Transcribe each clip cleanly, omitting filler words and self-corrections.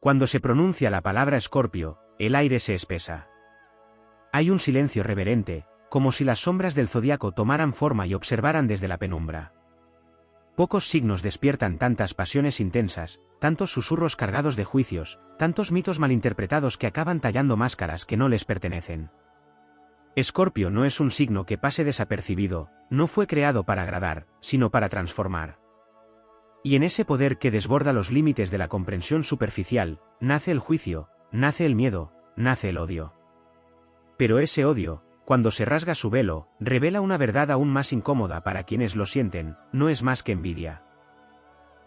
Cuando se pronuncia la palabra Escorpio, el aire se espesa. Hay un silencio reverente, como si las sombras del zodiaco tomaran forma y observaran desde la penumbra. Pocos signos despiertan tantas pasiones intensas, tantos susurros cargados de juicios, tantos mitos malinterpretados que acaban tallando máscaras que no les pertenecen. Escorpio no es un signo que pase desapercibido, no fue creado para agradar, sino para transformar. Y en ese poder que desborda los límites de la comprensión superficial, nace el juicio, nace el miedo, nace el odio. Pero ese odio, cuando se rasga su velo, revela una verdad aún más incómoda para quienes lo sienten, no es más que envidia.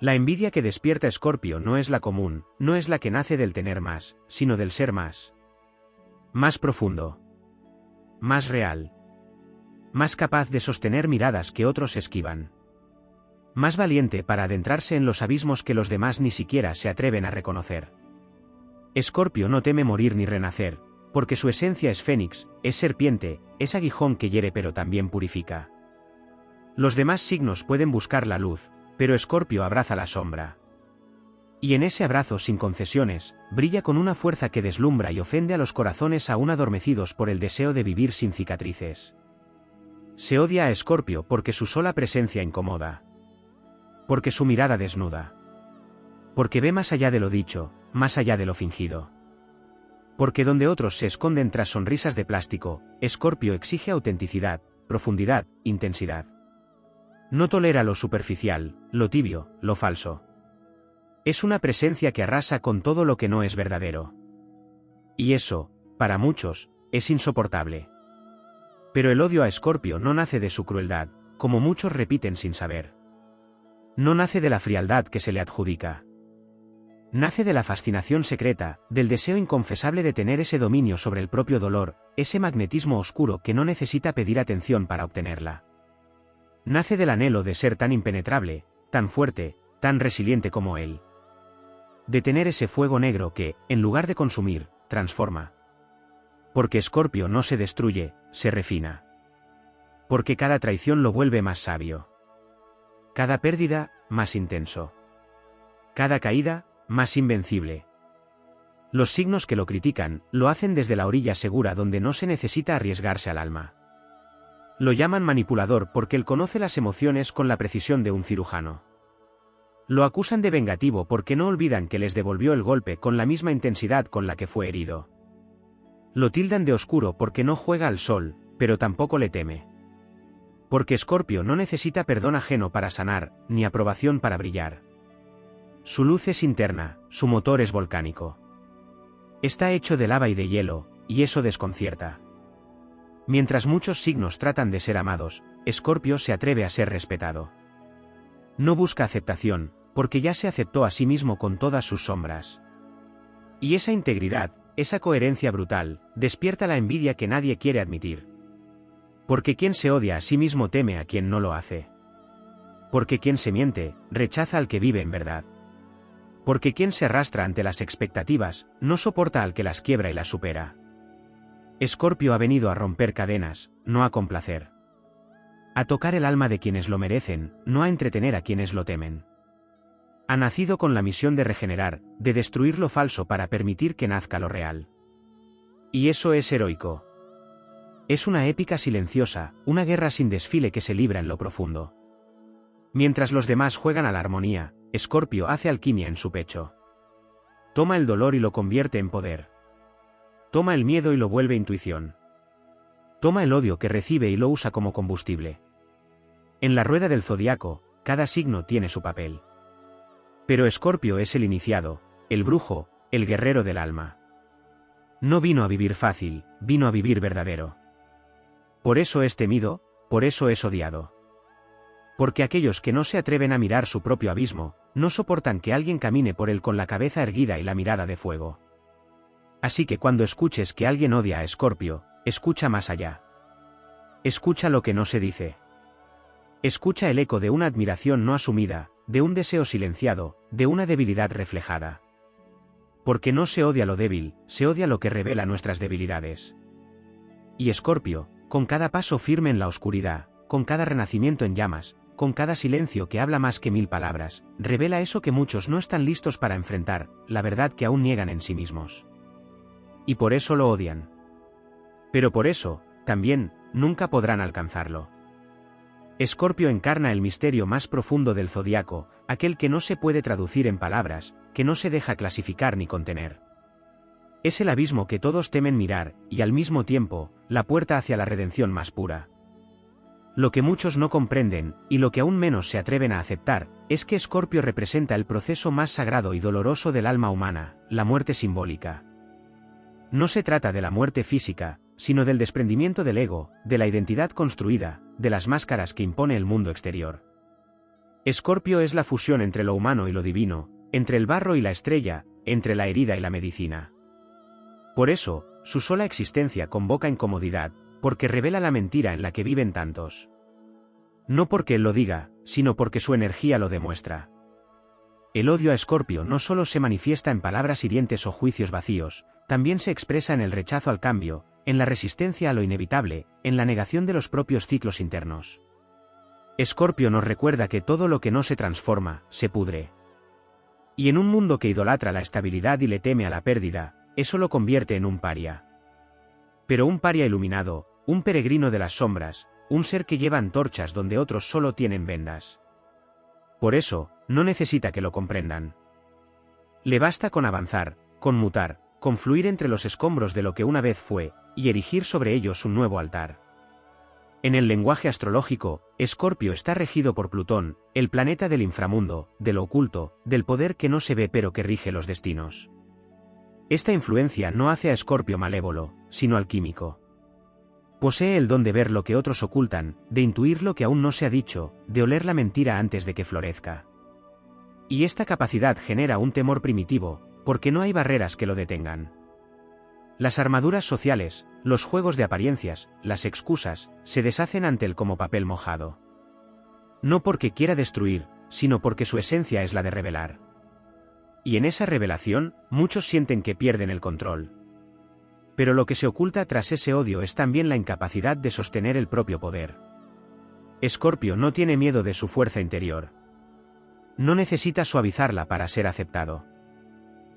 La envidia que despierta Escorpio no es la común, no es la que nace del tener más, sino del ser más. Más profundo. Más real. Más capaz de sostener miradas que otros esquivan. Más valiente para adentrarse en los abismos que los demás ni siquiera se atreven a reconocer. Escorpio no teme morir ni renacer, porque su esencia es fénix, es serpiente, es aguijón que hiere pero también purifica. Los demás signos pueden buscar la luz, pero Escorpio abraza la sombra. Y en ese abrazo sin concesiones, brilla con una fuerza que deslumbra y ofende a los corazones aún adormecidos por el deseo de vivir sin cicatrices. Se odia a Escorpio porque su sola presencia incomoda. Porque su mirada desnuda. Porque ve más allá de lo dicho, más allá de lo fingido. Porque donde otros se esconden tras sonrisas de plástico, Escorpio exige autenticidad, profundidad, intensidad. No tolera lo superficial, lo tibio, lo falso. Es una presencia que arrasa con todo lo que no es verdadero. Y eso, para muchos, es insoportable. Pero el odio a Escorpio no nace de su crueldad, como muchos repiten sin saber. No nace de la frialdad que se le adjudica. Nace de la fascinación secreta, del deseo inconfesable de tener ese dominio sobre el propio dolor, ese magnetismo oscuro que no necesita pedir atención para obtenerla. Nace del anhelo de ser tan impenetrable, tan fuerte, tan resiliente como él. De tener ese fuego negro que, en lugar de consumir, transforma. Porque Escorpio no se destruye, se refina. Porque cada traición lo vuelve más sabio. Cada pérdida, más intenso. Cada caída, más invencible. Los signos que lo critican, lo hacen desde la orilla segura donde no se necesita arriesgarse al alma. Lo llaman manipulador porque él conoce las emociones con la precisión de un cirujano. Lo acusan de vengativo porque no olvidan que les devolvió el golpe con la misma intensidad con la que fue herido. Lo tildan de oscuro porque no juega al sol, pero tampoco le teme. Porque Escorpio no necesita perdón ajeno para sanar, ni aprobación para brillar. Su luz es interna, su motor es volcánico. Está hecho de lava y de hielo, y eso desconcierta. Mientras muchos signos tratan de ser amados, Escorpio se atreve a ser respetado. No busca aceptación, porque ya se aceptó a sí mismo con todas sus sombras. Y esa integridad, esa coherencia brutal, despierta la envidia que nadie quiere admitir. Porque quien se odia a sí mismo teme a quien no lo hace. Porque quien se miente, rechaza al que vive en verdad. Porque quien se arrastra ante las expectativas, no soporta al que las quiebra y las supera. Escorpio ha venido a romper cadenas, no a complacer. A tocar el alma de quienes lo merecen, no a entretener a quienes lo temen. Ha nacido con la misión de regenerar, de destruir lo falso para permitir que nazca lo real. Y eso es heroico. Es una épica silenciosa, una guerra sin desfile que se libra en lo profundo. Mientras los demás juegan a la armonía, Escorpio hace alquimia en su pecho. Toma el dolor y lo convierte en poder. Toma el miedo y lo vuelve intuición. Toma el odio que recibe y lo usa como combustible. En la rueda del zodiaco, cada signo tiene su papel. Pero Escorpio es el iniciado, el brujo, el guerrero del alma. No vino a vivir fácil, vino a vivir verdadero. Por eso es temido, por eso es odiado. Porque aquellos que no se atreven a mirar su propio abismo, no soportan que alguien camine por él con la cabeza erguida y la mirada de fuego. Así que cuando escuches que alguien odia a Escorpio, escucha más allá. Escucha lo que no se dice. Escucha el eco de una admiración no asumida, de un deseo silenciado, de una debilidad reflejada. Porque no se odia lo débil, se odia lo que revela nuestras debilidades. Y Escorpio, con cada paso firme en la oscuridad, con cada renacimiento en llamas, con cada silencio que habla más que 1000 palabras, revela eso que muchos no están listos para enfrentar, la verdad que aún niegan en sí mismos. Y por eso lo odian. Pero por eso, también, nunca podrán alcanzarlo. Escorpio encarna el misterio más profundo del zodiaco, aquel que no se puede traducir en palabras, que no se deja clasificar ni contener. Es el abismo que todos temen mirar, y al mismo tiempo, la puerta hacia la redención más pura. Lo que muchos no comprenden, y lo que aún menos se atreven a aceptar, es que Escorpio representa el proceso más sagrado y doloroso del alma humana, la muerte simbólica. No se trata de la muerte física, sino del desprendimiento del ego, de la identidad construida, de las máscaras que impone el mundo exterior. Escorpio es la fusión entre lo humano y lo divino, entre el barro y la estrella, entre la herida y la medicina. Por eso, su sola existencia convoca incomodidad, porque revela la mentira en la que viven tantos. No porque él lo diga, sino porque su energía lo demuestra. El odio a Escorpio no solo se manifiesta en palabras hirientes o juicios vacíos, también se expresa en el rechazo al cambio, en la resistencia a lo inevitable, en la negación de los propios ciclos internos. Escorpio nos recuerda que todo lo que no se transforma, se pudre. Y en un mundo que idolatra la estabilidad y le teme a la pérdida, eso lo convierte en un paria. Pero un paria iluminado, un peregrino de las sombras, un ser que lleva antorchas donde otros solo tienen vendas. Por eso, no necesita que lo comprendan. Le basta con avanzar, con mutar, con fluir entre los escombros de lo que una vez fue, y erigir sobre ellos un nuevo altar. En el lenguaje astrológico, Escorpio está regido por Plutón, el planeta del inframundo, de lo oculto, del poder que no se ve pero que rige los destinos. Esta influencia no hace a Escorpio malévolo, sino alquímico. Posee el don de ver lo que otros ocultan, de intuir lo que aún no se ha dicho, de oler la mentira antes de que florezca. Y esta capacidad genera un temor primitivo, porque no hay barreras que lo detengan. Las armaduras sociales, los juegos de apariencias, las excusas, se deshacen ante él como papel mojado. No porque quiera destruir, sino porque su esencia es la de revelar. Y en esa revelación, muchos sienten que pierden el control. Pero lo que se oculta tras ese odio es también la incapacidad de sostener el propio poder. Escorpio no tiene miedo de su fuerza interior. No necesita suavizarla para ser aceptado.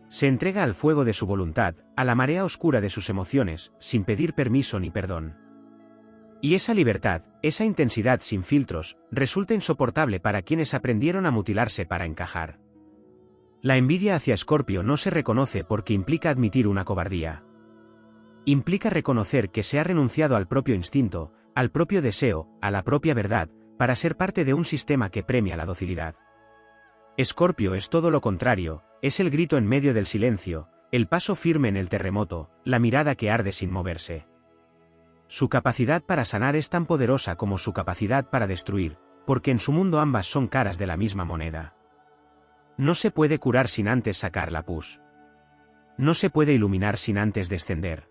Se entrega al fuego de su voluntad, a la marea oscura de sus emociones, sin pedir permiso ni perdón. Y esa libertad, esa intensidad sin filtros, resulta insoportable para quienes aprendieron a mutilarse para encajar. La envidia hacia Escorpio no se reconoce porque implica admitir una cobardía. Implica reconocer que se ha renunciado al propio instinto, al propio deseo, a la propia verdad, para ser parte de un sistema que premia la docilidad. Escorpio es todo lo contrario, es el grito en medio del silencio, el paso firme en el terremoto, la mirada que arde sin moverse. Su capacidad para sanar es tan poderosa como su capacidad para destruir, porque en su mundo ambas son caras de la misma moneda. No se puede curar sin antes sacar la pus. No se puede iluminar sin antes descender.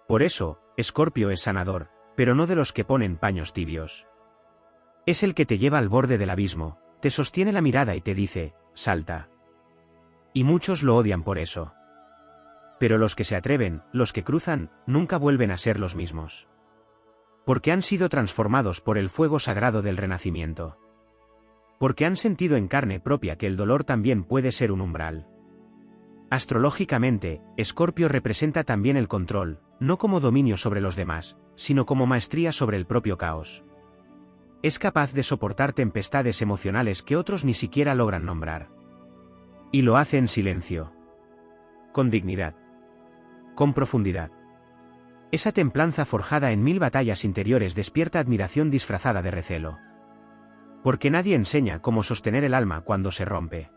Por eso, Escorpio es sanador, pero no de los que ponen paños tibios. Es el que te lleva al borde del abismo, te sostiene la mirada y te dice, salta. Y muchos lo odian por eso. Pero los que se atreven, los que cruzan, nunca vuelven a ser los mismos. Porque han sido transformados por el fuego sagrado del renacimiento. Porque han sentido en carne propia que el dolor también puede ser un umbral. Astrológicamente, Escorpio representa también el control, no como dominio sobre los demás, sino como maestría sobre el propio caos. Es capaz de soportar tempestades emocionales que otros ni siquiera logran nombrar. Y lo hace en silencio. Con dignidad. Con profundidad. Esa templanza forjada en 1000 batallas interiores despierta admiración disfrazada de recelo. Porque nadie enseña cómo sostener el alma cuando se rompe.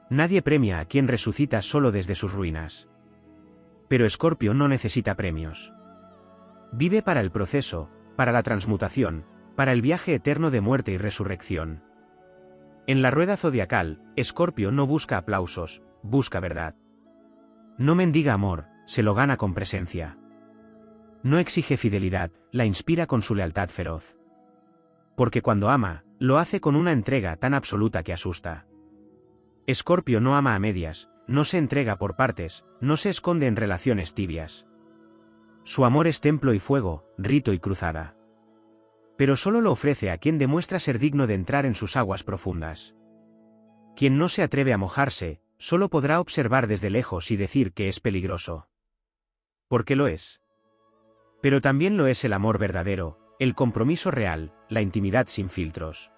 Nadie premia a quien resucita solo desde sus ruinas. Pero Escorpio no necesita premios. Vive para el proceso, para la transmutación, para el viaje eterno de muerte y resurrección. En la rueda zodiacal, Escorpio no busca aplausos, busca verdad. No mendiga amor, se lo gana con presencia. No exige fidelidad, la inspira con su lealtad feroz. Porque cuando ama, lo hace con una entrega tan absoluta que asusta. Escorpio no ama a medias, no se entrega por partes, no se esconde en relaciones tibias. Su amor es templo y fuego, rito y cruzada. Pero solo lo ofrece a quien demuestra ser digno de entrar en sus aguas profundas. Quien no se atreve a mojarse, solo podrá observar desde lejos y decir que es peligroso. Porque lo es. Pero también lo es el amor verdadero, el compromiso real, la intimidad sin filtros.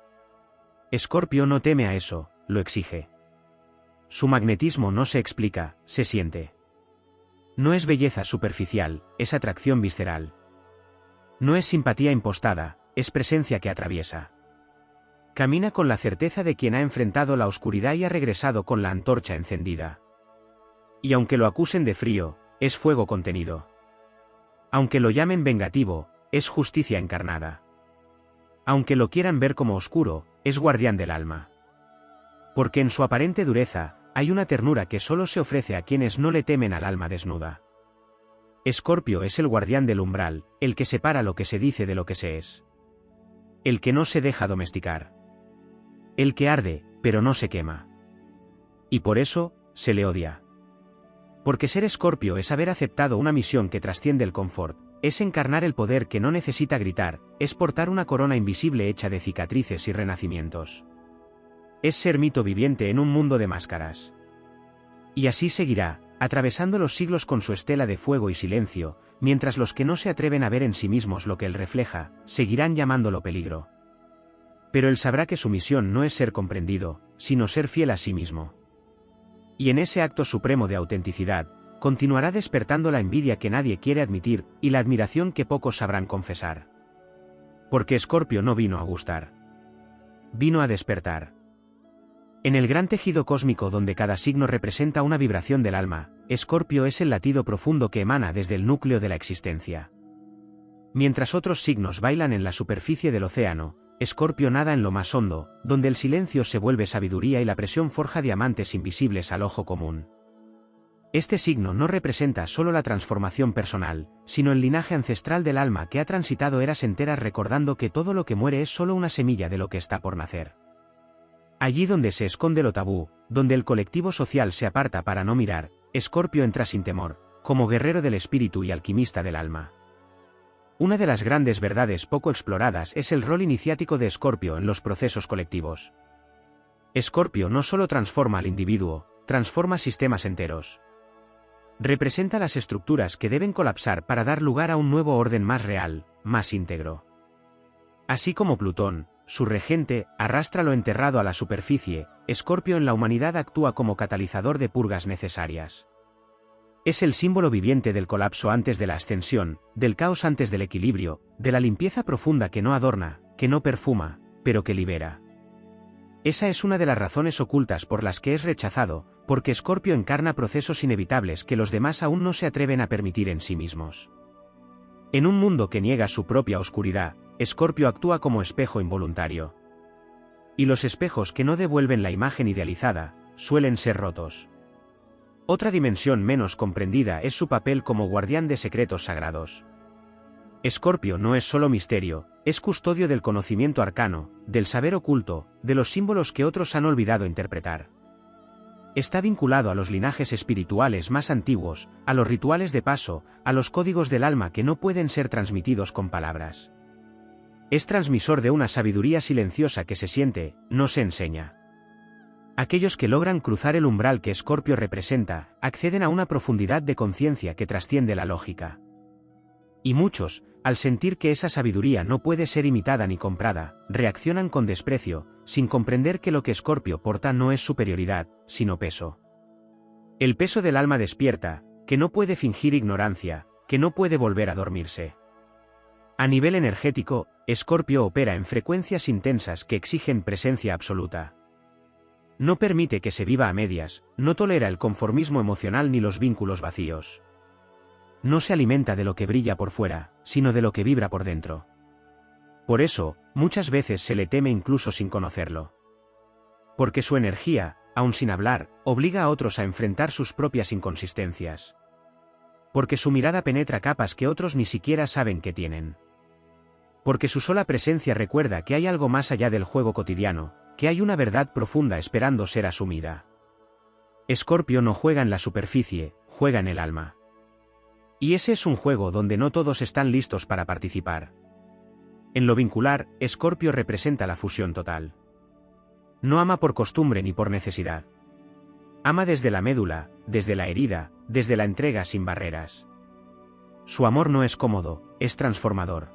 Escorpio no teme a eso, lo exige. Su magnetismo no se explica, se siente. No es belleza superficial, es atracción visceral. No es simpatía impostada, es presencia que atraviesa. Camina con la certeza de quien ha enfrentado la oscuridad y ha regresado con la antorcha encendida. Y aunque lo acusen de frío, es fuego contenido. Aunque lo llamen vengativo, es justicia encarnada. Aunque lo quieran ver como oscuro, es guardián del alma. Porque en su aparente dureza, hay una ternura que solo se ofrece a quienes no le temen al alma desnuda. Escorpio es el guardián del umbral, el que separa lo que se dice de lo que se es. El que no se deja domesticar. El que arde, pero no se quema. Y por eso, se le odia. Porque ser Escorpio es haber aceptado una misión que trasciende el confort, es encarnar el poder que no necesita gritar, es portar una corona invisible hecha de cicatrices y renacimientos. Es ser mito viviente en un mundo de máscaras. Y así seguirá, atravesando los siglos con su estela de fuego y silencio, mientras los que no se atreven a ver en sí mismos lo que él refleja, seguirán llamándolo peligro. Pero él sabrá que su misión no es ser comprendido, sino ser fiel a sí mismo. Y en ese acto supremo de autenticidad, continuará despertando la envidia que nadie quiere admitir, y la admiración que pocos sabrán confesar. Porque Escorpio no vino a gustar. Vino a despertar. En el gran tejido cósmico donde cada signo representa una vibración del alma, Escorpio es el latido profundo que emana desde el núcleo de la existencia. Mientras otros signos bailan en la superficie del océano, Escorpio nada en lo más hondo, donde el silencio se vuelve sabiduría y la presión forja diamantes invisibles al ojo común. Este signo no representa solo la transformación personal, sino el linaje ancestral del alma que ha transitado eras enteras recordando que todo lo que muere es solo una semilla de lo que está por nacer. Allí donde se esconde lo tabú, donde el colectivo social se aparta para no mirar, Escorpio entra sin temor, como guerrero del espíritu y alquimista del alma. Una de las grandes verdades poco exploradas es el rol iniciático de Escorpio en los procesos colectivos. Escorpio no solo transforma al individuo, transforma sistemas enteros. Representa las estructuras que deben colapsar para dar lugar a un nuevo orden más real, más íntegro. Así como Plutón, su regente, arrastra lo enterrado a la superficie, Escorpio en la humanidad actúa como catalizador de purgas necesarias. Es el símbolo viviente del colapso antes de la ascensión, del caos antes del equilibrio, de la limpieza profunda que no adorna, que no perfuma, pero que libera. Esa es una de las razones ocultas por las que es rechazado, porque Escorpio encarna procesos inevitables que los demás aún no se atreven a permitir en sí mismos. En un mundo que niega su propia oscuridad, Escorpio actúa como espejo involuntario. Y los espejos que no devuelven la imagen idealizada, suelen ser rotos. Otra dimensión menos comprendida es su papel como guardián de secretos sagrados. Escorpio no es solo misterio, es custodio del conocimiento arcano, del saber oculto, de los símbolos que otros han olvidado interpretar. Está vinculado a los linajes espirituales más antiguos, a los rituales de paso, a los códigos del alma que no pueden ser transmitidos con palabras. Es transmisor de una sabiduría silenciosa que se siente, no se enseña. Aquellos que logran cruzar el umbral que Escorpio representa, acceden a una profundidad de conciencia que trasciende la lógica. Y muchos, al sentir que esa sabiduría no puede ser imitada ni comprada, reaccionan con desprecio, sin comprender que lo que Escorpio porta no es superioridad, sino peso. El peso del alma despierta, que no puede fingir ignorancia, que no puede volver a dormirse. A nivel energético, Escorpio opera en frecuencias intensas que exigen presencia absoluta. No permite que se viva a medias, no tolera el conformismo emocional ni los vínculos vacíos. No se alimenta de lo que brilla por fuera, sino de lo que vibra por dentro. Por eso, muchas veces se le teme incluso sin conocerlo. Porque su energía, aun sin hablar, obliga a otros a enfrentar sus propias inconsistencias. Porque su mirada penetra capas que otros ni siquiera saben que tienen. Porque su sola presencia recuerda que hay algo más allá del juego cotidiano, que hay una verdad profunda esperando ser asumida. Escorpio no juega en la superficie, juega en el alma. Y ese es un juego donde no todos están listos para participar. En lo vincular, Escorpio representa la fusión total. No ama por costumbre ni por necesidad. Ama desde la médula, desde la herida, desde la entrega sin barreras. Su amor no es cómodo, es transformador.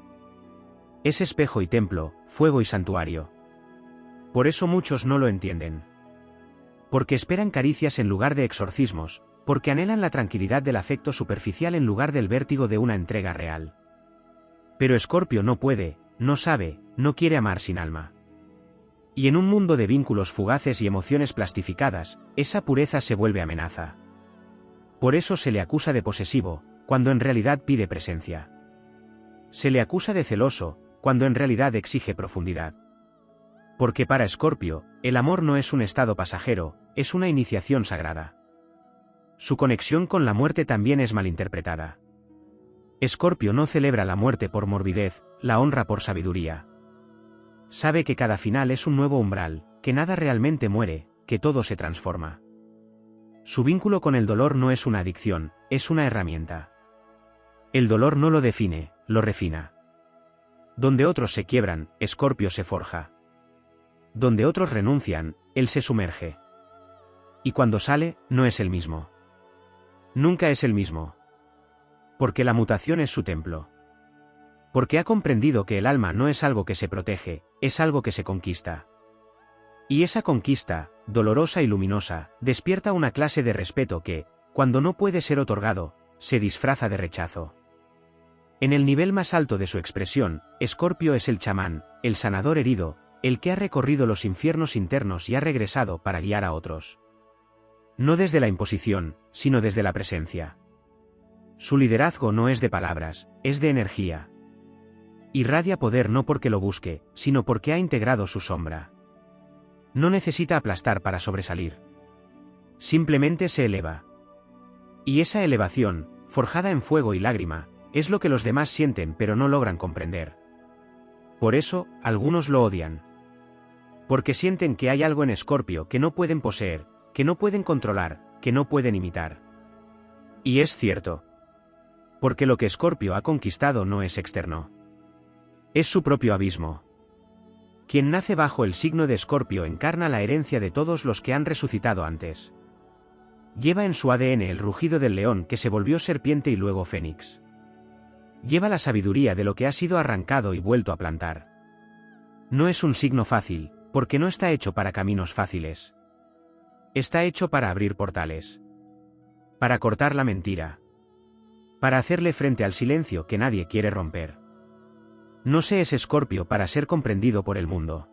Es espejo y templo, fuego y santuario. Por eso muchos no lo entienden. Porque esperan caricias en lugar de exorcismos, porque anhelan la tranquilidad del afecto superficial en lugar del vértigo de una entrega real. Pero Escorpio no puede, no sabe, no quiere amar sin alma. Y en un mundo de vínculos fugaces y emociones plastificadas, esa pureza se vuelve amenaza. Por eso se le acusa de posesivo, cuando en realidad pide presencia. Se le acusa de celoso, cuando en realidad exige profundidad. Porque para Escorpio, el amor no es un estado pasajero, es una iniciación sagrada. Su conexión con la muerte también es malinterpretada. Escorpio no celebra la muerte por morbidez, la honra por sabiduría. Sabe que cada final es un nuevo umbral, que nada realmente muere, que todo se transforma. Su vínculo con el dolor no es una adicción, es una herramienta. El dolor no lo define, lo refina. Donde otros se quiebran, Escorpio se forja. Donde otros renuncian, él se sumerge. Y cuando sale, no es el mismo. Nunca es el mismo. Porque la mutación es su templo. Porque ha comprendido que el alma no es algo que se protege, es algo que se conquista. Y esa conquista, dolorosa y luminosa, despierta una clase de respeto que, cuando no puede ser otorgado, se disfraza de rechazo. En el nivel más alto de su expresión, Escorpio es el chamán, el sanador herido, el que ha recorrido los infiernos internos y ha regresado para guiar a otros. No desde la imposición, sino desde la presencia. Su liderazgo no es de palabras, es de energía. Irradia poder no porque lo busque, sino porque ha integrado su sombra. No necesita aplastar para sobresalir. Simplemente se eleva. Y esa elevación, forjada en fuego y lágrima, es lo que los demás sienten pero no logran comprender. Por eso, algunos lo odian. Porque sienten que hay algo en Escorpio que no pueden poseer, que no pueden controlar, que no pueden imitar. Y es cierto. Porque lo que Escorpio ha conquistado no es externo. Es su propio abismo. Quien nace bajo el signo de Escorpio encarna la herencia de todos los que han resucitado antes. Lleva en su ADN el rugido del león que se volvió serpiente y luego fénix. Lleva la sabiduría de lo que ha sido arrancado y vuelto a plantar. No es un signo fácil, porque no está hecho para caminos fáciles. Está hecho para abrir portales. Para cortar la mentira. Para hacerle frente al silencio que nadie quiere romper. No se es Escorpio para ser comprendido por el mundo.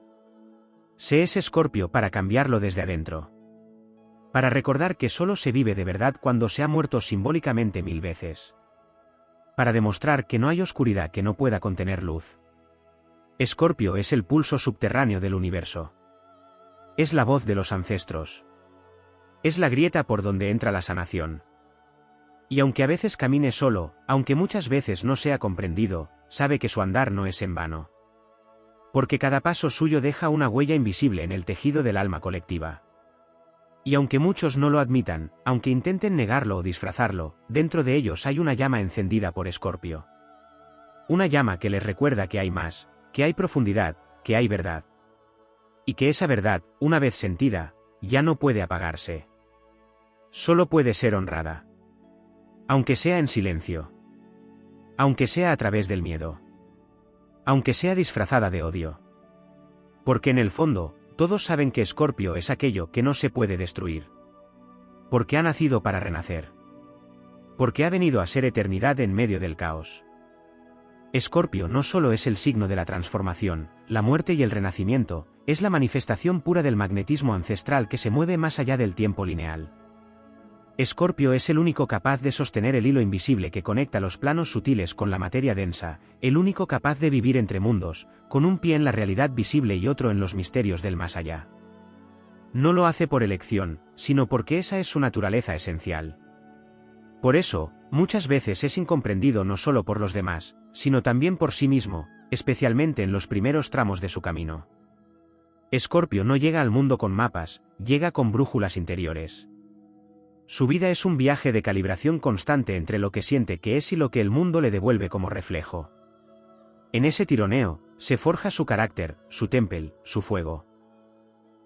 Se es Escorpio para cambiarlo desde adentro. Para recordar que solo se vive de verdad cuando se ha muerto simbólicamente 1000 veces. Para demostrar que no hay oscuridad que no pueda contener luz. Escorpio es el pulso subterráneo del universo. Es la voz de los ancestros. Es la grieta por donde entra la sanación. Y aunque a veces camine solo, aunque muchas veces no sea comprendido, sabe que su andar no es en vano. Porque cada paso suyo deja una huella invisible en el tejido del alma colectiva. Y aunque muchos no lo admitan, aunque intenten negarlo o disfrazarlo, dentro de ellos hay una llama encendida por Escorpio. Una llama que les recuerda que hay más, que hay profundidad, que hay verdad. Y que esa verdad, una vez sentida, ya no puede apagarse. Solo puede ser honrada. Aunque sea en silencio. Aunque sea a través del miedo. Aunque sea disfrazada de odio. Porque en el fondo, todos saben que Escorpio es aquello que no se puede destruir. Porque ha nacido para renacer. Porque ha venido a ser eternidad en medio del caos. Escorpio no solo es el signo de la transformación, la muerte y el renacimiento, es la manifestación pura del magnetismo ancestral que se mueve más allá del tiempo lineal. Escorpio es el único capaz de sostener el hilo invisible que conecta los planos sutiles con la materia densa, el único capaz de vivir entre mundos, con un pie en la realidad visible y otro en los misterios del más allá. No lo hace por elección, sino porque esa es su naturaleza esencial. Por eso, muchas veces es incomprendido no solo por los demás, sino también por sí mismo, especialmente en los primeros tramos de su camino. Escorpio no llega al mundo con mapas, llega con brújulas interiores. Su vida es un viaje de calibración constante entre lo que siente que es y lo que el mundo le devuelve como reflejo. En ese tironeo, Se forja su carácter, su temple, su fuego.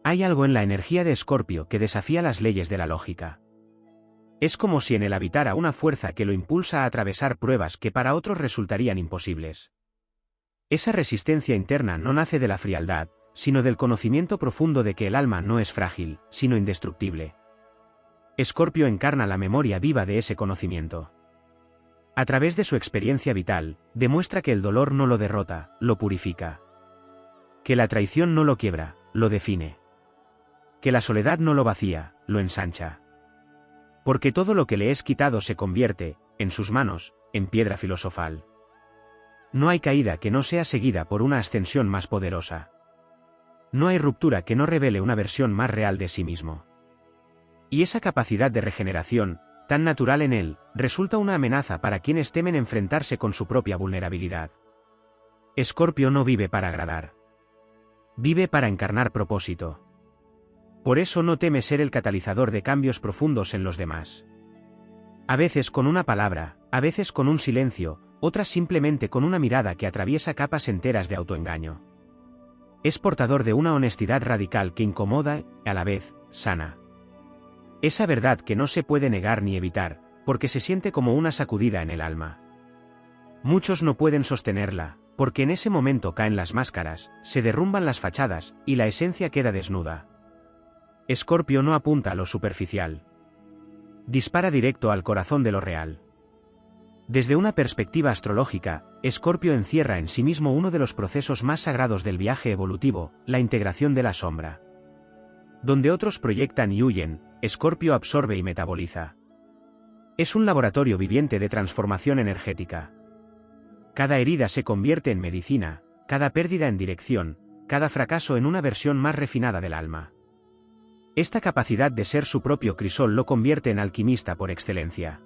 Hay algo en la energía de Escorpio que desafía las leyes de la lógica. Es como si en él habitara una fuerza que lo impulsa a atravesar pruebas que para otros resultarían imposibles. Esa resistencia interna no nace de la frialdad, sino del conocimiento profundo de que el alma no es frágil, sino indestructible. Escorpio encarna la memoria viva de ese conocimiento. A través de su experiencia vital, demuestra que el dolor no lo derrota, lo purifica. Que la traición no lo quiebra, lo define. Que la soledad no lo vacía, lo ensancha. Porque todo lo que le es quitado se convierte, en sus manos, en piedra filosofal. No hay caída que no sea seguida por una ascensión más poderosa. No hay ruptura que no revele una versión más real de sí mismo. Y esa capacidad de regeneración, tan natural en él, resulta una amenaza para quienes temen enfrentarse con su propia vulnerabilidad. Escorpio no vive para agradar. Vive para encarnar propósito. Por eso no teme ser el catalizador de cambios profundos en los demás. A veces con una palabra, a veces con un silencio, otras simplemente con una mirada que atraviesa capas enteras de autoengaño. Es portador de una honestidad radical que incomoda, a la vez, sana. Esa verdad que no se puede negar ni evitar, porque se siente como una sacudida en el alma. Muchos no pueden sostenerla, porque en ese momento caen las máscaras, se derrumban las fachadas, y la esencia queda desnuda. Escorpio no apunta a lo superficial. Dispara directo al corazón de lo real. Desde una perspectiva astrológica, Escorpio encierra en sí mismo uno de los procesos más sagrados del viaje evolutivo, la integración de la sombra. Donde otros proyectan y huyen, Escorpio absorbe y metaboliza. Es un laboratorio viviente de transformación energética. Cada herida se convierte en medicina, cada pérdida en dirección, cada fracaso en una versión más refinada del alma. Esta capacidad de ser su propio crisol lo convierte en alquimista por excelencia.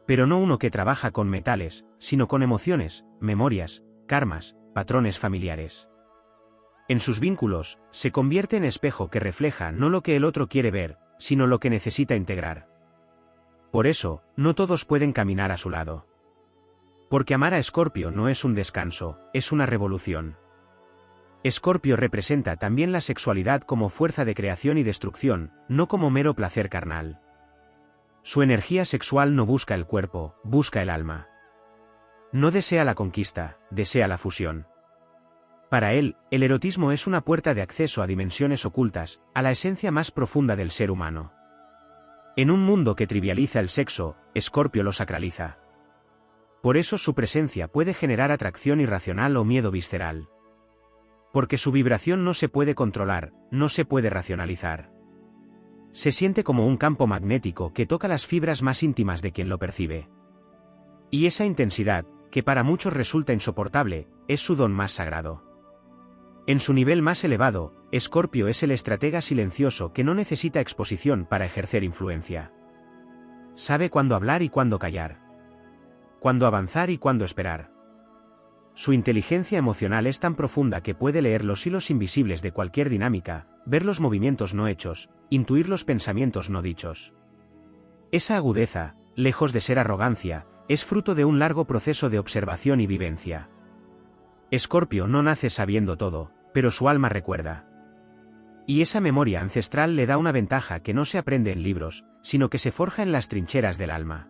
Pero no uno que trabaja con metales, sino con emociones, memorias, karmas, patrones familiares. En sus vínculos, se convierte en espejo que refleja no lo que el otro quiere ver, sino lo que necesita integrar. Por eso, no todos pueden caminar a su lado. Porque amar a Escorpio no es un descanso, es una revolución. Escorpio representa también la sexualidad como fuerza de creación y destrucción, no como mero placer carnal. Su energía sexual no busca el cuerpo, busca el alma. No desea la conquista, desea la fusión. Para él, el erotismo es una puerta de acceso a dimensiones ocultas, a la esencia más profunda del ser humano. En un mundo que trivializa el sexo, Escorpio lo sacraliza. Por eso su presencia puede generar atracción irracional o miedo visceral. Porque su vibración no se puede controlar, no se puede racionalizar. Se siente como un campo magnético que toca las fibras más íntimas de quien lo percibe. Y esa intensidad, que para muchos resulta insoportable, es su don más sagrado. En su nivel más elevado, Escorpio es el estratega silencioso que no necesita exposición para ejercer influencia. Sabe cuándo hablar y cuándo callar. Cuándo avanzar y cuándo esperar. Su inteligencia emocional es tan profunda que puede leer los hilos invisibles de cualquier dinámica, ver los movimientos no hechos, intuir los pensamientos no dichos. Esa agudeza, lejos de ser arrogancia, es fruto de un largo proceso de observación y vivencia. Escorpio no nace sabiendo todo, pero su alma recuerda. Y esa memoria ancestral le da una ventaja que no se aprende en libros, sino que se forja en las trincheras del alma.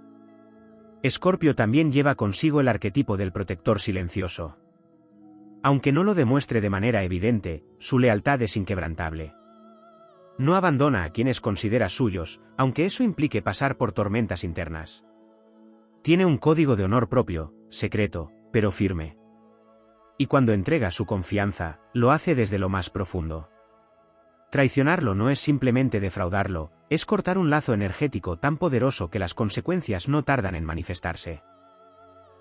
Escorpio también lleva consigo el arquetipo del protector silencioso. Aunque no lo demuestre de manera evidente, su lealtad es inquebrantable. No abandona a quienes considera suyos, aunque eso implique pasar por tormentas internas. Tiene un código de honor propio, secreto, pero firme. Y cuando entrega su confianza, lo hace desde lo más profundo. Traicionarlo no es simplemente defraudarlo, es cortar un lazo energético tan poderoso que las consecuencias no tardan en manifestarse.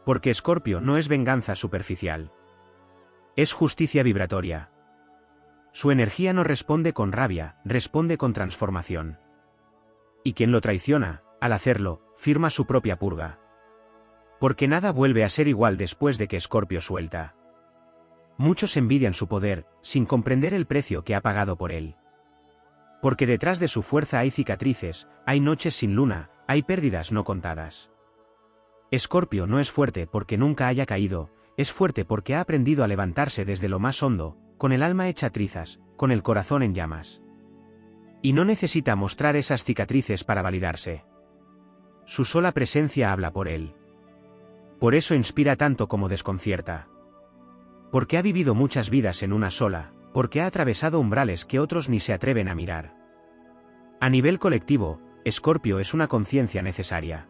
Porque Escorpio no es venganza superficial. Es justicia vibratoria. Su energía no responde con rabia, responde con transformación. Y quien lo traiciona, al hacerlo, firma su propia purga. Porque nada vuelve a ser igual después de que Escorpio suelta. Muchos envidian su poder, sin comprender el precio que ha pagado por él. Porque detrás de su fuerza hay cicatrices, hay noches sin luna, hay pérdidas no contadas. Escorpio no es fuerte porque nunca haya caído, Es fuerte porque ha aprendido a levantarse desde lo más hondo, con el alma hecha trizas, con el corazón en llamas. Y no necesita mostrar esas cicatrices para validarse. Su sola presencia habla por él. Por eso inspira tanto como desconcierta. Porque ha vivido muchas vidas en una sola, porque ha atravesado umbrales que otros ni se atreven a mirar. A nivel colectivo, Escorpio es una conciencia necesaria.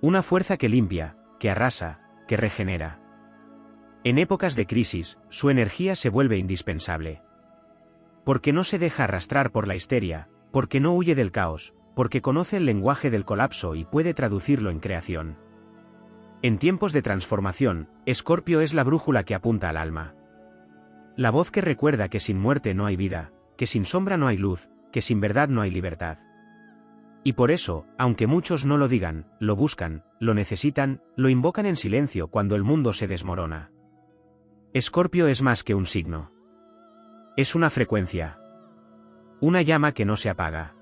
Una fuerza que limpia, que arrasa, que regenera. En épocas de crisis, su energía se vuelve indispensable. Porque no se deja arrastrar por la histeria, porque no huye del caos, porque conoce el lenguaje del colapso y puede traducirlo en creación. En tiempos de transformación, Escorpio es la brújula que apunta al alma. La voz que recuerda que sin muerte no hay vida, que sin sombra no hay luz, que sin verdad no hay libertad. Y por eso, aunque muchos no lo digan, lo buscan, lo necesitan, lo invocan en silencio cuando el mundo se desmorona. Escorpio es más que un signo. Es una frecuencia. Una llama que no se apaga.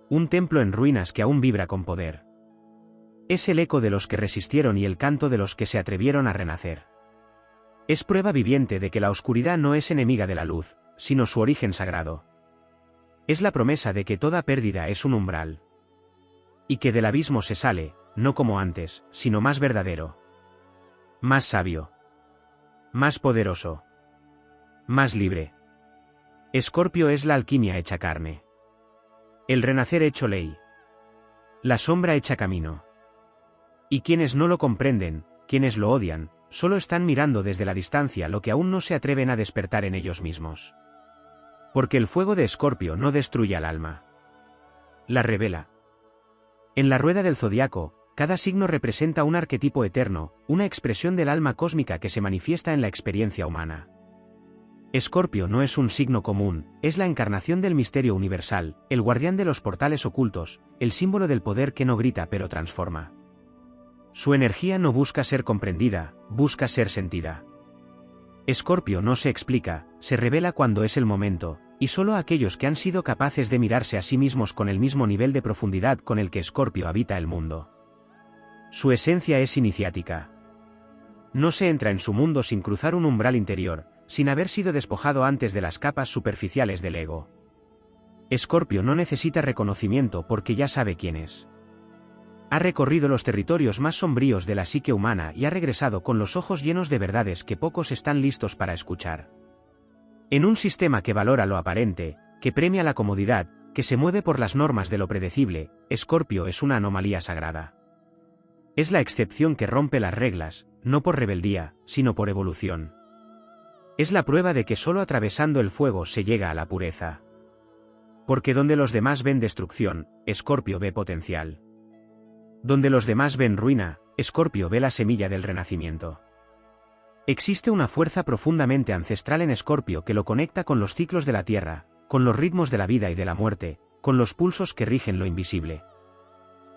Un templo en ruinas que aún vibra con poder. Es el eco de los que resistieron y el canto de los que se atrevieron a renacer. Es prueba viviente de que la oscuridad no es enemiga de la luz, sino su origen sagrado. Es la promesa de que toda pérdida es un umbral. Y que del abismo se sale, no como antes, sino más verdadero. Más sabio. Más poderoso. Más libre. Escorpio es la alquimia hecha carne. El renacer hecho ley. La sombra hecha camino. Y quienes no lo comprenden, quienes lo odian, solo están mirando desde la distancia lo que aún no se atreven a despertar en ellos mismos. Porque el fuego de Escorpio no destruye al alma. La revela. En la rueda del zodiaco, cada signo representa un arquetipo eterno, una expresión del alma cósmica que se manifiesta en la experiencia humana. Escorpio no es un signo común, es la encarnación del misterio universal, el guardián de los portales ocultos, el símbolo del poder que no grita pero transforma. Su energía no busca ser comprendida, busca ser sentida. Escorpio no se explica, se revela cuando es el momento, y solo aquellos que han sido capaces de mirarse a sí mismos con el mismo nivel de profundidad con el que Escorpio habita el mundo. Su esencia es iniciática. No se entra en su mundo sin cruzar un umbral interior, sin haber sido despojado antes de las capas superficiales del ego. Escorpio no necesita reconocimiento porque ya sabe quién es. Ha recorrido los territorios más sombríos de la psique humana y ha regresado con los ojos llenos de verdades que pocos están listos para escuchar. En un sistema que valora lo aparente, que premia la comodidad, que se mueve por las normas de lo predecible, Escorpio es una anomalía sagrada. Es la excepción que rompe las reglas, no por rebeldía, sino por evolución. Es la prueba de que solo atravesando el fuego se llega a la pureza. Porque donde los demás ven destrucción, Escorpio ve potencial. Donde los demás ven ruina, Escorpio ve la semilla del renacimiento. Existe una fuerza profundamente ancestral en Escorpio que lo conecta con los ciclos de la tierra, con los ritmos de la vida y de la muerte, con los pulsos que rigen lo invisible.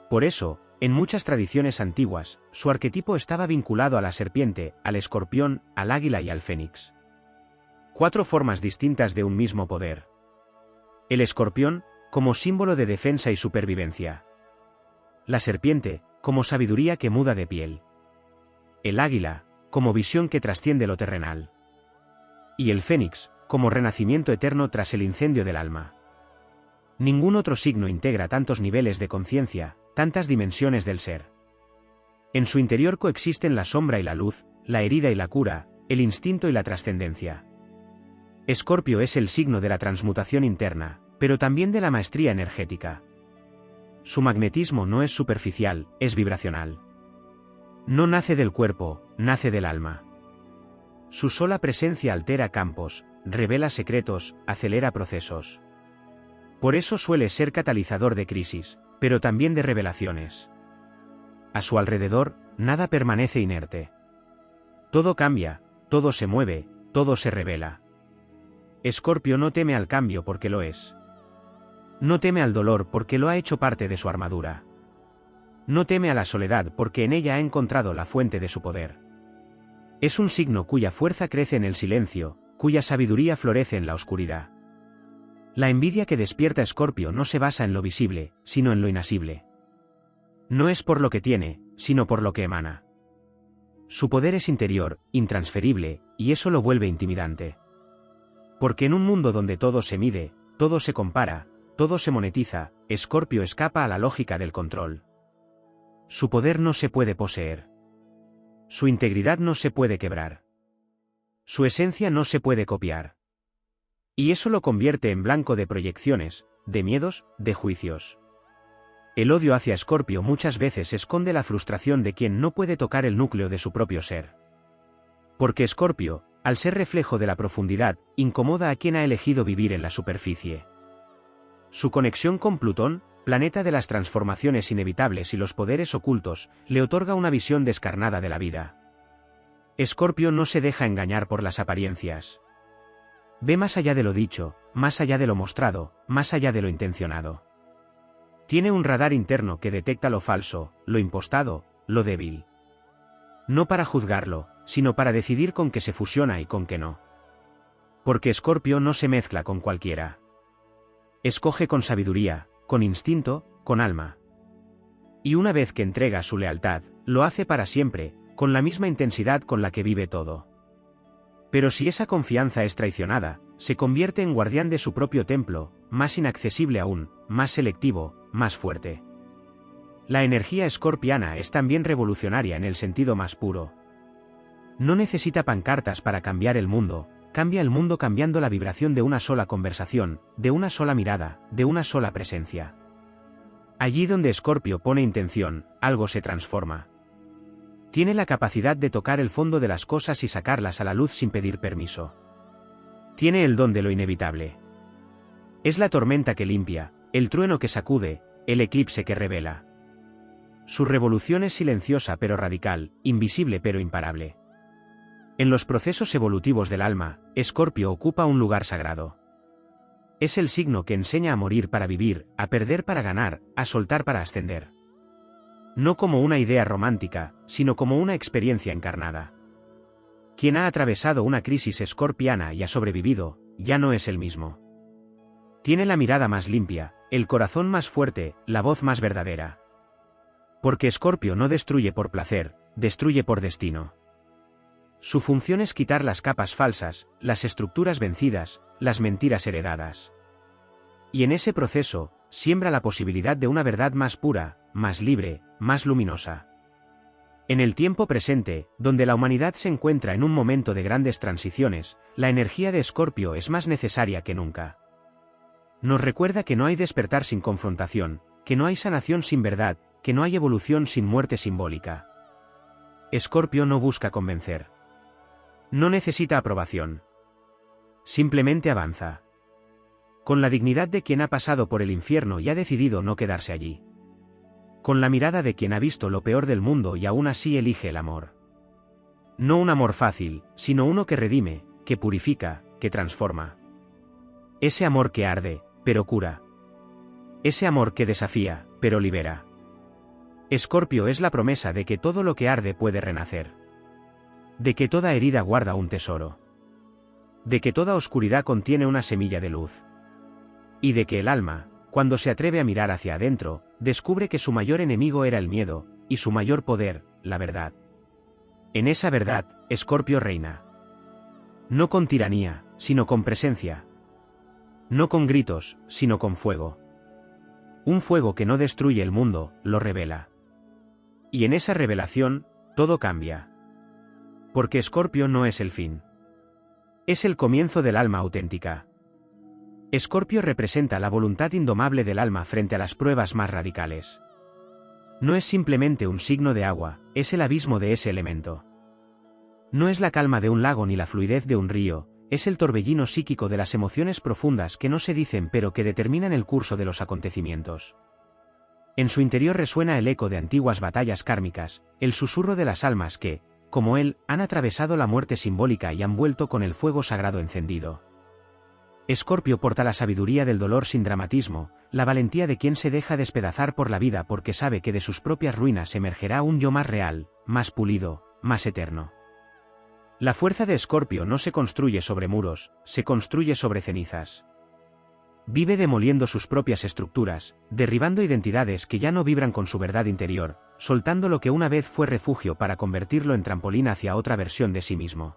Por eso, en muchas tradiciones antiguas, su arquetipo estaba vinculado a la serpiente, al escorpión, al águila y al fénix. 4 formas distintas de un mismo poder. El escorpión, como símbolo de defensa y supervivencia. La serpiente, como sabiduría que muda de piel. El águila, como visión que trasciende lo terrenal. Y el fénix, como renacimiento eterno tras el incendio del alma. Ningún otro signo integra tantos niveles de conciencia, tantas dimensiones del ser. En su interior coexisten la sombra y la luz, la herida y la cura, el instinto y la trascendencia. Escorpio es el signo de la transmutación interna, pero también de la maestría energética. Su magnetismo no es superficial, es vibracional. No nace del cuerpo, nace del alma. Su sola presencia altera campos, revela secretos, acelera procesos. Por eso suele ser catalizador de crisis, pero también de revelaciones. A su alrededor, nada permanece inerte. Todo cambia, todo se mueve, todo se revela. Escorpio no teme al cambio porque lo es. No teme al dolor porque lo ha hecho parte de su armadura. No teme a la soledad porque en ella ha encontrado la fuente de su poder. Es un signo cuya fuerza crece en el silencio, cuya sabiduría florece en la oscuridad. La envidia que despierta Escorpio no se basa en lo visible, sino en lo inasible. No es por lo que tiene, sino por lo que emana. Su poder es interior, intransferible, y eso lo vuelve intimidante. Porque en un mundo donde todo se mide, todo se compara, todo se monetiza, Escorpio escapa a la lógica del control. Su poder no se puede poseer. Su integridad no se puede quebrar. Su esencia no se puede copiar. Y eso lo convierte en blanco de proyecciones, de miedos, de juicios. El odio hacia Escorpio muchas veces esconde la frustración de quien no puede tocar el núcleo de su propio ser. Porque Escorpio, al ser reflejo de la profundidad, incomoda a quien ha elegido vivir en la superficie. Su conexión con Plutón, planeta de las transformaciones inevitables y los poderes ocultos, le otorga una visión descarnada de la vida. Escorpio no se deja engañar por las apariencias. Ve más allá de lo dicho, más allá de lo mostrado, más allá de lo intencionado. Tiene un radar interno que detecta lo falso, lo impostado, lo débil. No para juzgarlo, sino para decidir con qué se fusiona y con qué no. Porque Escorpio no se mezcla con cualquiera. Escoge con sabiduría, con instinto, con alma. Y una vez que entrega su lealtad, lo hace para siempre, con la misma intensidad con la que vive todo. Pero si esa confianza es traicionada, se convierte en guardián de su propio templo, más inaccesible aún, más selectivo, más fuerte. La energía escorpiana es también revolucionaria en el sentido más puro. No necesita pancartas para cambiar el mundo, cambia el mundo cambiando la vibración de una sola conversación, de una sola mirada, de una sola presencia. Allí donde Escorpio pone intención, algo se transforma. Tiene la capacidad de tocar el fondo de las cosas y sacarlas a la luz sin pedir permiso. Tiene el don de lo inevitable. Es la tormenta que limpia, el trueno que sacude, el eclipse que revela. Su revolución es silenciosa pero radical, invisible pero imparable. En los procesos evolutivos del alma, Escorpio ocupa un lugar sagrado. Es el signo que enseña a morir para vivir, a perder para ganar, a soltar para ascender. No como una idea romántica, sino como una experiencia encarnada. Quien ha atravesado una crisis escorpiana y ha sobrevivido, ya no es el mismo. Tiene la mirada más limpia, el corazón más fuerte, la voz más verdadera. Porque Escorpio no destruye por placer, destruye por destino. Su función es quitar las capas falsas, las estructuras vencidas, las mentiras heredadas. Y en ese proceso, siembra la posibilidad de una verdad más pura, más libre, más luminosa. En el tiempo presente, donde la humanidad se encuentra en un momento de grandes transiciones, la energía de Escorpio es más necesaria que nunca. Nos recuerda que no hay despertar sin confrontación, que no hay sanación sin verdad, que no hay evolución sin muerte simbólica. Escorpio no busca convencer. No necesita aprobación. Simplemente avanza. Con la dignidad de quien ha pasado por el infierno y ha decidido no quedarse allí. Con la mirada de quien ha visto lo peor del mundo y aún así elige el amor. No un amor fácil, sino uno que redime, que purifica, que transforma. Ese amor que arde, pero cura. Ese amor que desafía, pero libera. Escorpio es la promesa de que todo lo que arde puede renacer. De que toda herida guarda un tesoro. De que toda oscuridad contiene una semilla de luz. Y de que el alma, cuando se atreve a mirar hacia adentro, descubre que su mayor enemigo era el miedo, y su mayor poder, la verdad. En esa verdad, Escorpio reina. No con tiranía, sino con presencia. No con gritos, sino con fuego. Un fuego que no destruye el mundo, lo revela. Y en esa revelación, todo cambia. Porque Escorpio no es el fin. Es el comienzo del alma auténtica. Escorpio representa la voluntad indomable del alma frente a las pruebas más radicales. No es simplemente un signo de agua, es el abismo de ese elemento. No es la calma de un lago ni la fluidez de un río, es el torbellino psíquico de las emociones profundas que no se dicen pero que determinan el curso de los acontecimientos. En su interior resuena el eco de antiguas batallas kármicas, el susurro de las almas que, como él, han atravesado la muerte simbólica y han vuelto con el fuego sagrado encendido. Escorpio porta la sabiduría del dolor sin dramatismo, la valentía de quien se deja despedazar por la vida porque sabe que de sus propias ruinas emergerá un yo más real, más pulido, más eterno. La fuerza de Escorpio no se construye sobre muros, se construye sobre cenizas. Vive demoliendo sus propias estructuras, derribando identidades que ya no vibran con su verdad interior, soltando lo que una vez fue refugio para convertirlo en trampolín hacia otra versión de sí mismo.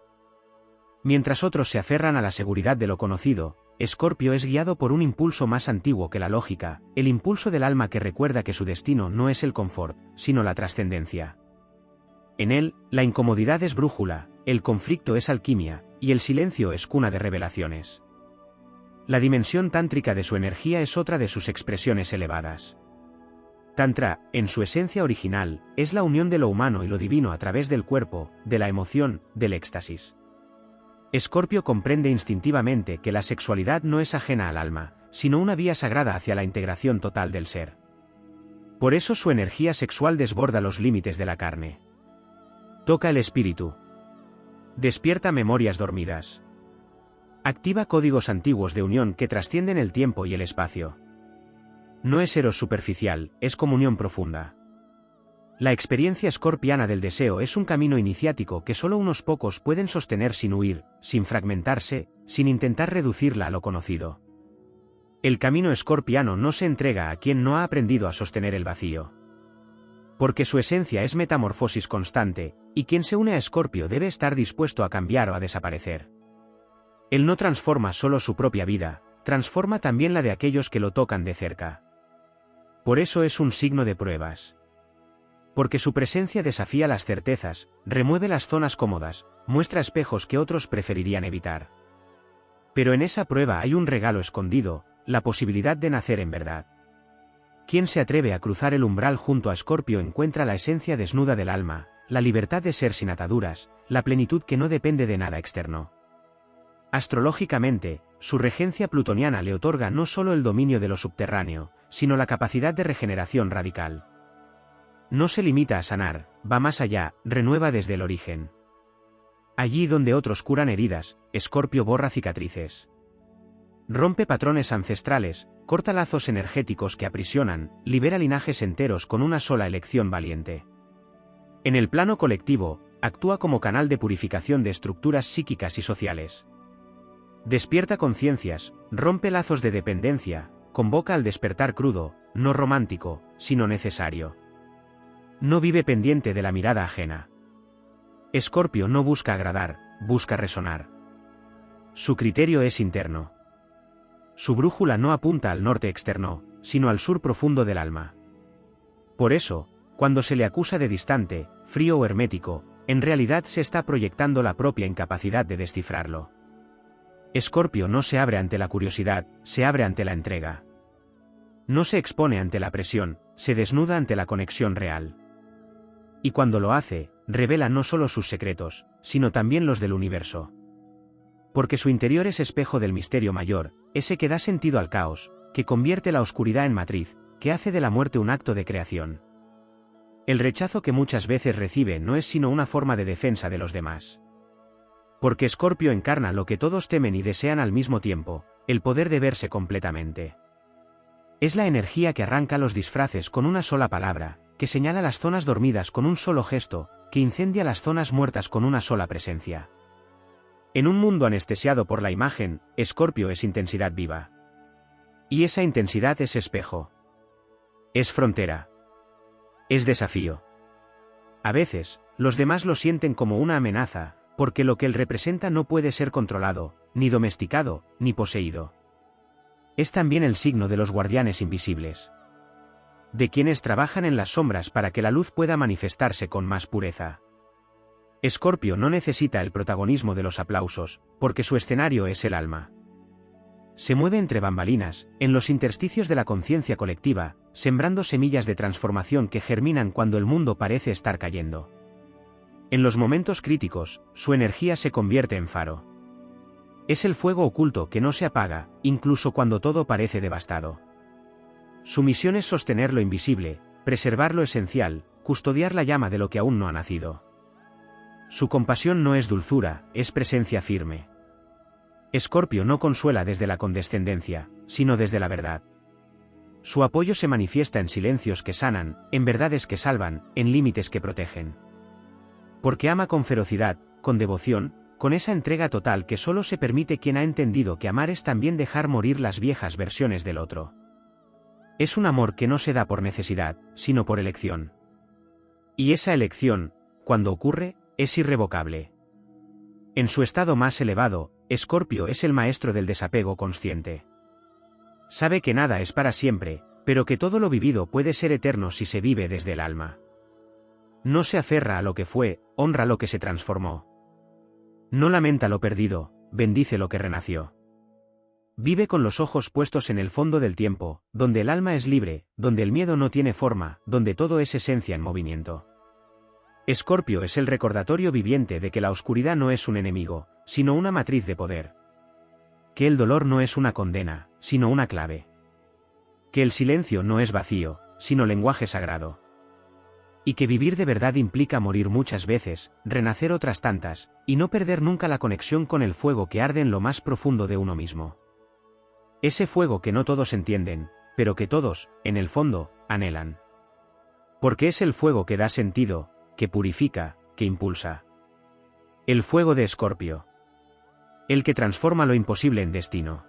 Mientras otros se aferran a la seguridad de lo conocido, Escorpio es guiado por un impulso más antiguo que la lógica, el impulso del alma que recuerda que su destino no es el confort, sino la trascendencia. En él, la incomodidad es brújula, el conflicto es alquimia, y el silencio es cuna de revelaciones. La dimensión tántrica de su energía es otra de sus expresiones elevadas. Tantra, en su esencia original, es la unión de lo humano y lo divino a través del cuerpo, de la emoción, del éxtasis. Escorpio comprende instintivamente que la sexualidad no es ajena al alma, sino una vía sagrada hacia la integración total del ser. Por eso su energía sexual desborda los límites de la carne. Toca el espíritu. Despierta memorias dormidas. Activa códigos antiguos de unión que trascienden el tiempo y el espacio. No es eros superficial, es comunión profunda. La experiencia escorpiana del deseo es un camino iniciático que solo unos pocos pueden sostener sin huir, sin fragmentarse, sin intentar reducirla a lo conocido. El camino escorpiano no se entrega a quien no ha aprendido a sostener el vacío. Porque su esencia es metamorfosis constante, y quien se une a Escorpio debe estar dispuesto a cambiar o a desaparecer. Él no transforma solo su propia vida, transforma también la de aquellos que lo tocan de cerca. Por eso es un signo de pruebas. Porque su presencia desafía las certezas, remueve las zonas cómodas, muestra espejos que otros preferirían evitar. Pero en esa prueba hay un regalo escondido, la posibilidad de nacer en verdad. Quien se atreve a cruzar el umbral junto a Escorpio encuentra la esencia desnuda del alma, la libertad de ser sin ataduras, la plenitud que no depende de nada externo. Astrológicamente, su regencia plutoniana le otorga no solo el dominio de lo subterráneo, sino la capacidad de regeneración radical. No se limita a sanar, va más allá, renueva desde el origen. Allí donde otros curan heridas, Escorpio borra cicatrices. Rompe patrones ancestrales, corta lazos energéticos que aprisionan, libera linajes enteros con una sola elección valiente. En el plano colectivo, actúa como canal de purificación de estructuras psíquicas y sociales. Despierta conciencias, rompe lazos de dependencia, convoca al despertar crudo, no romántico, sino necesario. No vive pendiente de la mirada ajena. Escorpio no busca agradar, busca resonar. Su criterio es interno. Su brújula no apunta al norte externo, sino al sur profundo del alma. Por eso, cuando se le acusa de distante, frío o hermético, en realidad se está proyectando la propia incapacidad de descifrarlo. Escorpio no se abre ante la curiosidad, se abre ante la entrega. No se expone ante la presión, se desnuda ante la conexión real. Y cuando lo hace, revela no solo sus secretos, sino también los del universo. Porque su interior es espejo del misterio mayor, ese que da sentido al caos, que convierte la oscuridad en matriz, que hace de la muerte un acto de creación. El rechazo que muchas veces recibe no es sino una forma de defensa de los demás. Porque Escorpio encarna lo que todos temen y desean al mismo tiempo, el poder de verse completamente. Es la energía que arranca los disfraces con una sola palabra, que señala las zonas dormidas con un solo gesto, que incendia las zonas muertas con una sola presencia. En un mundo anestesiado por la imagen, Escorpio es intensidad viva. Y esa intensidad es espejo. Es frontera. Es desafío. A veces, los demás lo sienten como una amenaza, porque lo que él representa no puede ser controlado, ni domesticado, ni poseído. Es también el signo de los guardianes invisibles. De quienes trabajan en las sombras para que la luz pueda manifestarse con más pureza. Escorpio no necesita el protagonismo de los aplausos, porque su escenario es el alma. Se mueve entre bambalinas, en los intersticios de la conciencia colectiva, sembrando semillas de transformación que germinan cuando el mundo parece estar cayendo. En los momentos críticos, su energía se convierte en faro. Es el fuego oculto que no se apaga, incluso cuando todo parece devastado. Su misión es sostener lo invisible, preservar lo esencial, custodiar la llama de lo que aún no ha nacido. Su compasión no es dulzura, es presencia firme. Escorpio no consuela desde la condescendencia, sino desde la verdad. Su apoyo se manifiesta en silencios que sanan, en verdades que salvan, en límites que protegen. Porque ama con ferocidad, con devoción, con esa entrega total que solo se permite quien ha entendido que amar es también dejar morir las viejas versiones del otro. Es un amor que no se da por necesidad, sino por elección. Y esa elección, cuando ocurre, es irrevocable. En su estado más elevado, Escorpio es el maestro del desapego consciente. Sabe que nada es para siempre, pero que todo lo vivido puede ser eterno si se vive desde el alma. No se aferra a lo que fue, honra lo que se transformó. No lamenta lo perdido, bendice lo que renació. Vive con los ojos puestos en el fondo del tiempo, donde el alma es libre, donde el miedo no tiene forma, donde todo es esencia en movimiento. Escorpio es el recordatorio viviente de que la oscuridad no es un enemigo, sino una matriz de poder. Que el dolor no es una condena, sino una clave. Que el silencio no es vacío, sino lenguaje sagrado. Y que vivir de verdad implica morir muchas veces, renacer otras tantas, y no perder nunca la conexión con el fuego que arde en lo más profundo de uno mismo. Ese fuego que no todos entienden, pero que todos, en el fondo, anhelan. Porque es el fuego que da sentido, que purifica, que impulsa. El fuego de Escorpio. El que transforma lo imposible en destino.